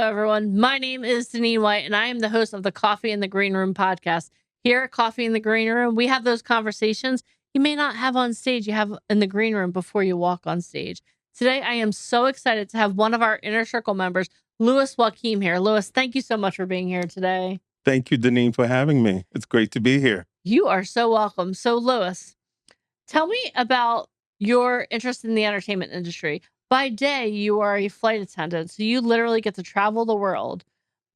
everyone. My name is Deneen White, and I am the host of the Coffee in the Green Room podcast. Here at Coffee in the Green Room, we have those conversations you may not have on stage, you have in the green room before you walk on stage. Today, I am so excited to have one of our Inner Circle members, Joachim, here. Louis, thank you so much for being here today. Thank you, Deneen, for having me. It's great to be here. You are so welcome. So, Louis, tell me about your interest in the entertainment industry. By day, you are a flight attendant, so you literally get to travel the world,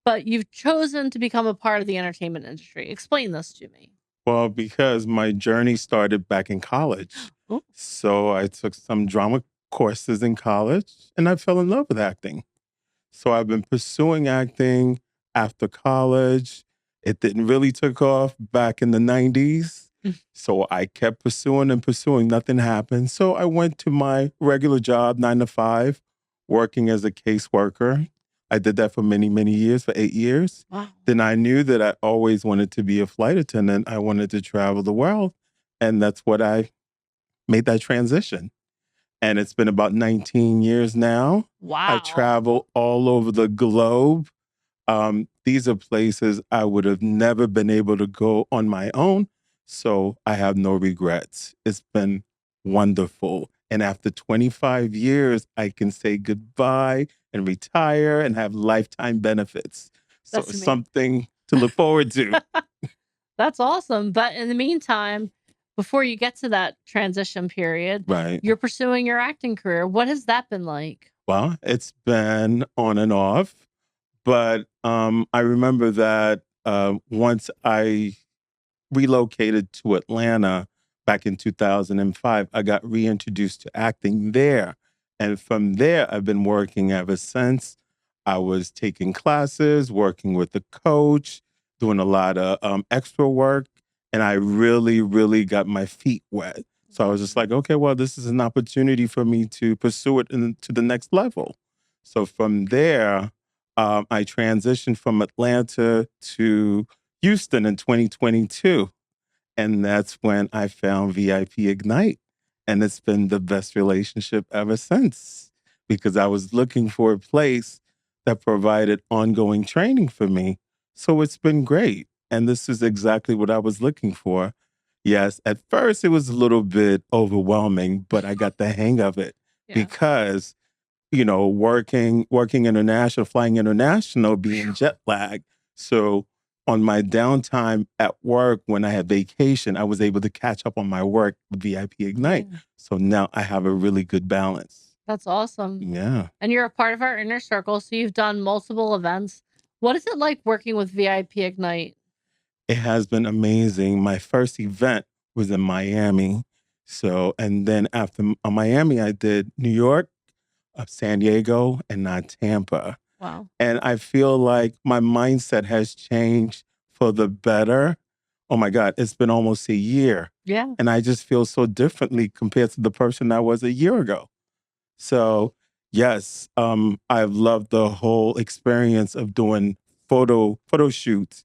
but you've chosen to become a part of the entertainment industry. Explain this to me. Well, because my journey started back in college. Ooh. So I took some drama courses in college and I fell in love with acting. So I've been pursuing acting after college. It didn't really take off back in the 90s. So I kept pursuing and pursuing. Nothing happened. So I went to my regular job, 9 to 5, working as a caseworker. I did that for many, many years, for 8 years. Wow. Then I knew that I always wanted to be a flight attendant. I wanted to travel the world. And that's what I made that transition. And it's been about 19 years now. Wow. I travel all over the globe. These are places I would have never been able to go on my own. So I have no regrets. It's been wonderful. And after 25 years, I can say goodbye and retire and have lifetime benefits. So That's it's amazing. something to look forward to. That's awesome. But in the meantime, before you get to that transition period, Right. you're pursuing your acting career. What has that been like? Well, it's been on and off. But I remember that once I relocated to Atlanta back in 2005, I got reintroduced to acting there. And from there, I've been working ever since. I was taking classes, working with the coach, doing a lot of extra work. And I really, really got my feet wet. So I was just like, okay, well, this is an opportunity for me to pursue it to the next level. So from there, I transitioned from Atlanta to Houston in 2022. And that's when I found VIP Ignite. And it's been the best relationship ever since because I was looking for a place that provided ongoing training for me. So it's been great. And this is exactly what I was looking for. Yes, at first it was a little bit overwhelming, but I got the hang of it because working international, flying international, being jet lagged. So on my downtime at work, when I had vacation, I was able to catch up on my work with VIP Ignite. Yeah. So now I have a really good balance. That's awesome. Yeah. And you're a part of our inner circle, so you've done multiple events. What is it like working with VIP Ignite? It has been amazing. My first event was in Miami. So, and then after Miami, I did New York, San Diego, and now Tampa. Wow. And I feel like my mindset has changed for the better. Oh my God, it's been almost a year. Yeah. And I just feel so differently compared to the person I was a year ago. So, yes, I've loved the whole experience of doing photo shoots,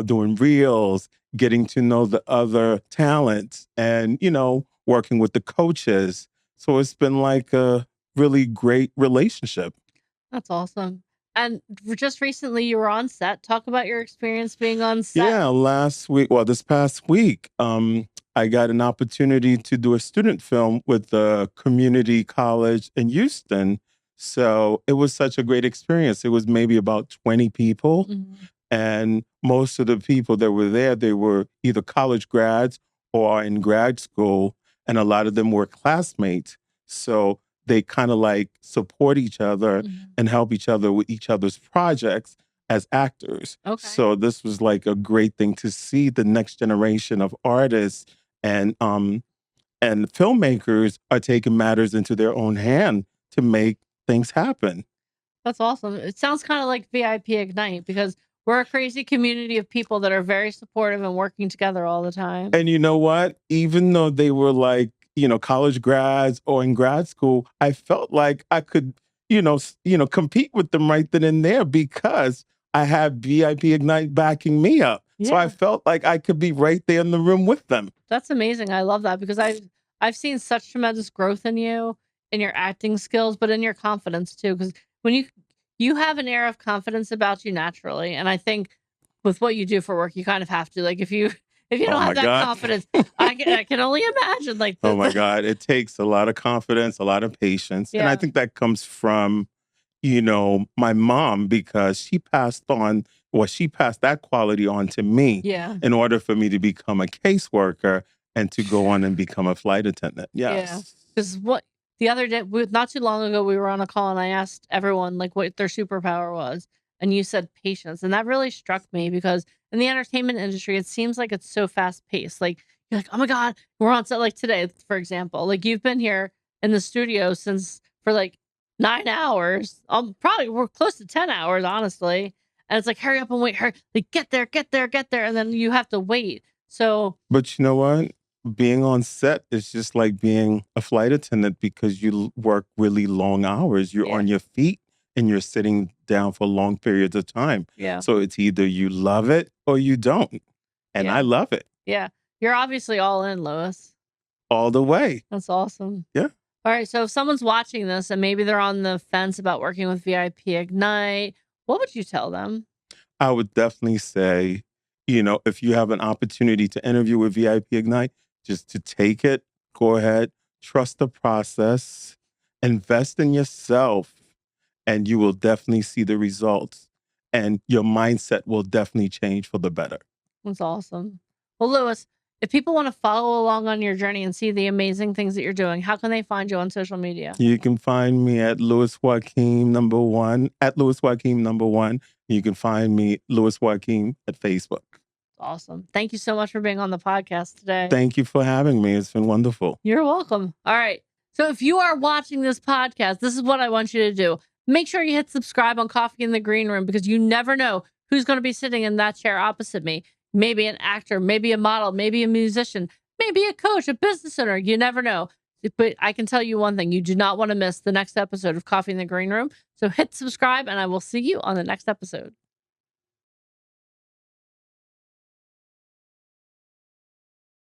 doing reels, getting to know the other talents, and working with the coaches. So it's been like a really great relationship. That's awesome. And just recently you were on set. Talk about your experience being on set. Yeah, this past week, I got an opportunity to do a student film with the community college in Houston. So it was such a great experience. It was maybe about 20 people. Mhm. And most of the people that were there, they were either college grads or in grad school. And a lot of them were classmates. So they kind of like support each other Mhm. and help each other with each other's projects as actors. Okay. So this was like a great thing to see the next generation of artists and filmmakers are taking matters into their own hand to make things happen. That's awesome. It sounds kind of like VIP Ignite because we're a crazy community of people that are very supportive and working together all the time. And you know what? Even though they were like, college grads or in grad school, I felt like I could, compete with them right then and there because I had VIP Ignite backing me up. So I Yeah. felt like I could be right there in the room with them. That's amazing. I love that because I've seen such tremendous growth in you, in your acting skills, but in your confidence too. Because when you have an air of confidence about you naturally, and I think with what you do for work, you kind of have to. Like if you Oh don't have my that God. confidence, I can only imagine like Oh my God. It takes a lot of confidence, a lot of patience. And I yeah. think that comes from, my mom, because she passed that quality on to me Yeah. in order for me to become a caseworker and to go on and become a flight attendant. Yeah. Yes. Because what the other day, not too long ago, we were on a call and I asked everyone like what their superpower was. And you said patience. And that really struck me because in the entertainment industry, it seems like it's so fast paced. Like you're like, oh my God, we're on set like today, for example. Like you've been here in the studio since for like 9 hours. Probably we're close to 10 hours, honestly. And it's like, hurry up and wait, hurry, like get there, get there, get there. And then you have to wait. So But you know what? Being on set is just like being a flight attendant because you work really long hours. You're yeah, on your feet and you're sitting down for long periods of time. yeah, So it's either you love it or you don't. And I yeah. love it Yeah. You're obviously all in, Lois. all the way. That's awesome. Yeah. All right. So if someone's watching this and maybe they're on the fence about working with VIP Ignite, what would you tell them? I would definitely say, if you have an opportunity to interview with VIP Ignite, just to take it, go ahead, trust the process, invest in yourself, and you will definitely see the results. And your mindset will definitely change for the better. That's awesome. Well, Lois, if people want to follow along on your journey and see the amazing things that you're doing, how can they find you on social media? You can find me at Louis Joachim number one, at Louis Joachim number one. You can find me, Louis Joachim, at Facebook. Awesome. Thank you so much for being on the podcast today. Thank you for having me. It's been wonderful. You're welcome. All right. So if you are watching this podcast, this is what I want you to do. Make sure you hit subscribe on Coffee in the Green Room because you never know who's going to be sitting in that chair opposite me. Maybe an actor, maybe a model, maybe a musician, maybe a coach, a business owner. You never know. But I can tell you one thing, you do not want to miss the next episode of Coffee in the Green Room. So hit subscribe and I will see you on the next episode.